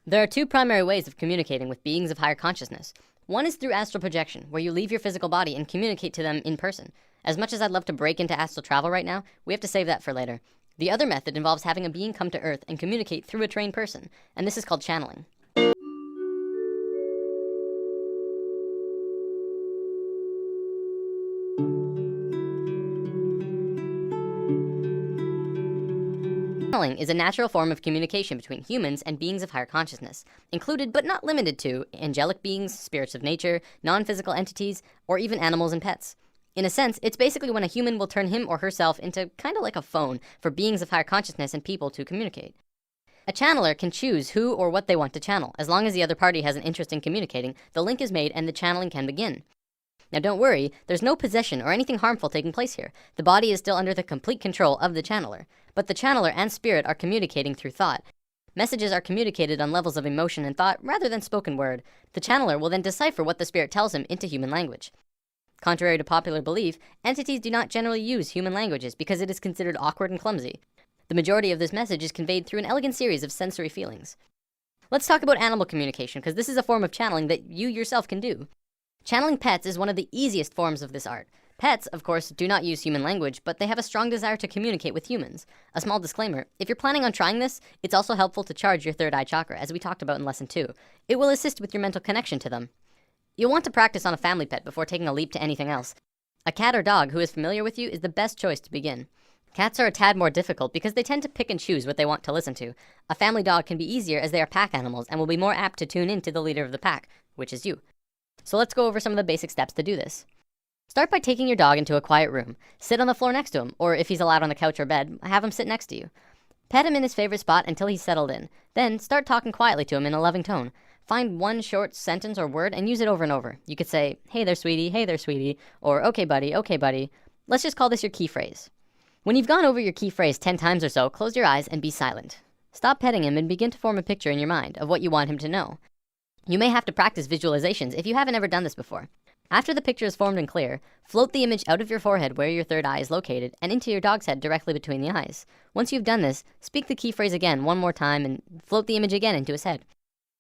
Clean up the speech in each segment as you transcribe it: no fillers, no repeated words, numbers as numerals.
There are two primary ways of communicating with beings of higher consciousness. One is through astral projection, where you leave your physical body and communicate to them in person. As much as I'd love to break into astral travel right now, we have to save that for later. The other method involves having a being come to Earth and communicate through a trained person, and this is called channeling. Channeling is a natural form of communication between humans and beings of higher consciousness, included but not limited to angelic beings, spirits of nature, non-physical entities, or even animals and pets. In a sense, it's basically when a human will turn him or herself into kind of like a phone for beings of higher consciousness and people to communicate. A channeler can choose who or what they want to channel. As long as the other party has an interest in communicating, the link is made and the channeling can begin. Now don't worry, there's no possession or anything harmful taking place here. The body is still under the complete control of the channeler. But the channeler and spirit are communicating through thought. Messages are communicated on levels of emotion and thought rather than spoken word. The channeler will then decipher what the spirit tells him into human language. Contrary to popular belief, entities do not generally use human languages because it is considered awkward and clumsy. The majority of this message is conveyed through an elegant series of sensory feelings. Let's talk about animal communication, because this is a form of channeling that you yourself can do. Channeling pets is one of the easiest forms of this art. Pets, of course, do not use human language, but they have a strong desire to communicate with humans. A small disclaimer, if you're planning on trying this, it's also helpful to charge your third eye chakra, as we talked about in lesson 2. It will assist with your mental connection to them. You'll want to practice on a family pet before taking a leap to anything else. A cat or dog who is familiar with you is the best choice to begin. Cats are a tad more difficult because they tend to pick and choose what they want to listen to. A family dog can be easier as they are pack animals and will be more apt to tune in to the leader of the pack, which is you. So let's go over some of the basic steps to do this. Start by taking your dog into a quiet room. Sit on the floor next to him, or if he's allowed on the couch or bed, have him sit next to you. Pet him in his favorite spot until he's settled in. Then start talking quietly to him in a loving tone. Find one short sentence or word and use it over and over. You could say, hey there sweetie, or okay buddy. Let's just call this your key phrase. When you've gone over your key phrase 10 times or so, close your eyes and be silent. Stop petting him and begin to form a picture in your mind of what you want him to know. You may have to practice visualizations if you haven't ever done this before. After the picture is formed and clear, float the image out of your forehead where your third eye is located and into your dog's head directly between the eyes. Once you've done this, speak the key phrase again one more time and float the image again into his head.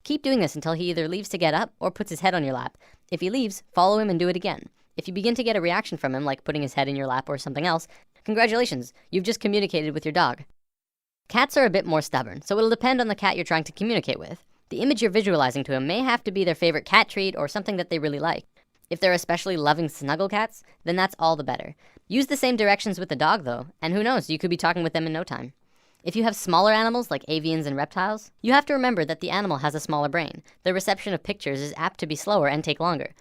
Keep doing this until he either leaves to get up or puts his head on your lap. If he leaves, follow him and do it again. If you begin to get a reaction from him, like putting his head in your lap or something else, congratulations, you've just communicated with your dog. Cats are a bit more stubborn, so it'll depend on the cat you're trying to communicate with. The image you're visualizing to him may have to be their favorite cat treat or something that they really like. If they're especially loving snuggle cats, then that's all the better. Use the same directions with the dog though, and who knows, you could be talking with them in no time. If you have smaller animals like avians and reptiles, you have to remember that the animal has a smaller brain. Their reception of pictures is apt to be slower and take longer.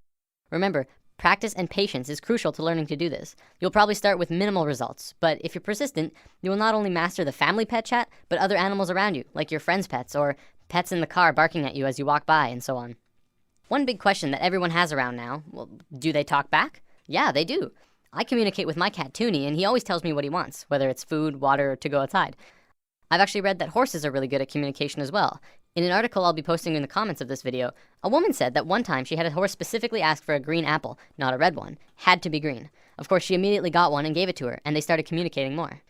Remember, practice and patience is crucial to learning to do this. You'll probably start with minimal results, but if you're persistent, you will not only master the family pet chat, but other animals around you, like your friends' pets or pets in the car barking at you as you walk by and so on. One big question that everyone has around now, well, do they talk back? Yeah, they do. I communicate with my cat Toonie and he always tells me what he wants, whether it's food, water, or to go outside. I've actually read that horses are really good at communication as well. In an article I'll be posting in the comments of this video, a woman said that one time she had a horse specifically ask for a green apple, not a red one. Had to be green. Of course, she immediately got one and gave it to her, and they started communicating more.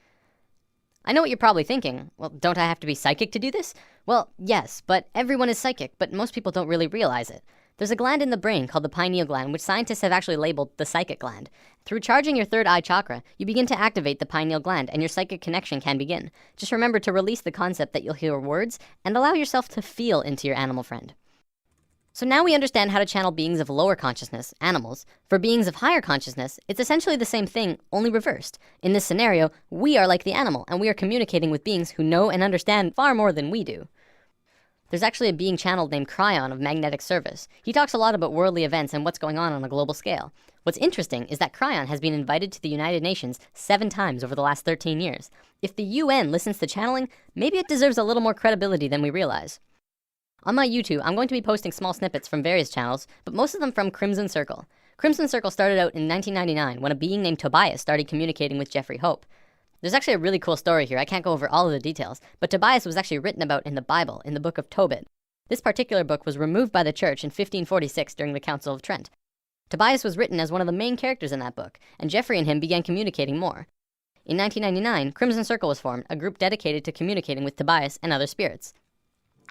I know what you're probably thinking. Well, don't I have to be psychic to do this? Well, yes, but everyone is psychic, but most people don't really realize it. There's a gland in the brain called the pineal gland, which scientists have actually labeled the psychic gland. Through charging your third eye chakra, you begin to activate the pineal gland and your psychic connection can begin. Just remember to release the concept that you'll hear words and allow yourself to feel into your animal friend. So now we understand how to channel beings of lower consciousness, animals. For beings of higher consciousness, it's essentially the same thing, only reversed. In this scenario, we are like the animal and we are communicating with beings who know and understand far more than we do. There's actually a being channeled named Cryon of Magnetic Service. He talks a lot about worldly events and what's going on a global scale. What's interesting is that Cryon has been invited to the United Nations 7 times over the last 13 years. If the UN listens to channeling, maybe it deserves a little more credibility than we realize. On my YouTube, I'm going to be posting small snippets from various channels, but most of them from Crimson Circle. Crimson Circle started out in 1999 when a being named Tobias started communicating with Jeffrey Hope. There's actually a really cool story here. I can't go over all of the details, but Tobias was actually written about in the Bible, in the book of Tobit. This particular book was removed by the church in 1546 during the Council of Trent. Tobias was written as one of the main characters in that book, and Jeffrey and him began communicating more. In 1999, Crimson Circle was formed, a group dedicated to communicating with Tobias and other spirits.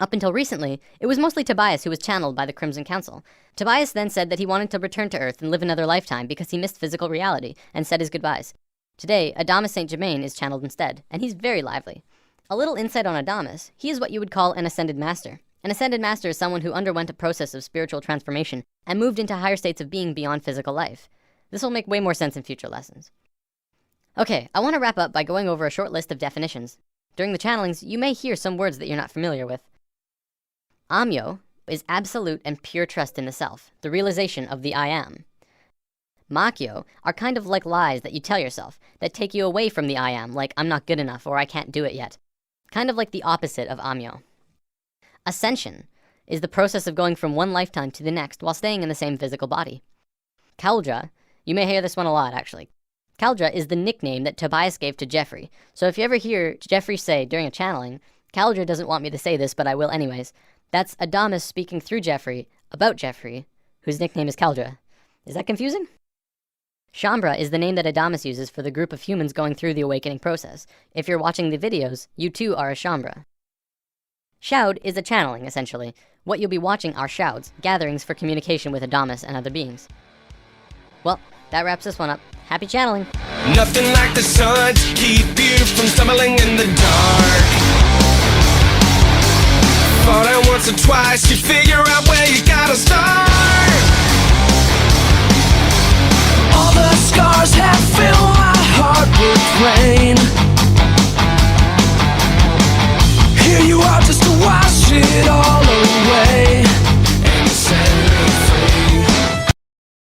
Up until recently, it was mostly Tobias who was channeled by the Crimson Council. Tobias then said that he wanted to return to Earth and live another lifetime because he missed physical reality and said his goodbyes. Today, Adamus St. Germain is channeled instead, and he's very lively. A little insight on Adamus: he is what you would call an ascended master. An ascended master is someone who underwent a process of spiritual transformation and moved into higher states of being beyond physical life. This will make way more sense in future lessons. Okay, I want to wrap up by going over a short list of definitions. During the channelings, you may hear some words that you're not familiar with. Amyo is absolute and pure trust in the self, the realization of the I am. Makyo are kind of like lies that you tell yourself, that take you away from the I am, like I'm not good enough or I can't do it yet. Kind of like the opposite of Amyo. Ascension is the process of going from one lifetime to the next while staying in the same physical body. Kaldra, you may hear this one a lot actually. Kaldra is the nickname that Tobias gave to Jeffrey. So if you ever hear Jeffrey say during a channeling, Kaldra doesn't want me to say this, but I will anyways, that's Adamus speaking through Jeffrey about Jeffrey, whose nickname is Kaldra. Is that confusing? Shambra is the name that Adamus uses for the group of humans going through the awakening process. If you're watching the videos, you too are a Shambra. Shoud is a channeling, essentially. What you'll be watching are shouds, gatherings for communication with Adamus and other beings. Well, that wraps this one up. Happy channeling! Nothing like the sun to keep you from stumbling in the dark. Fall down once or twice, you figure out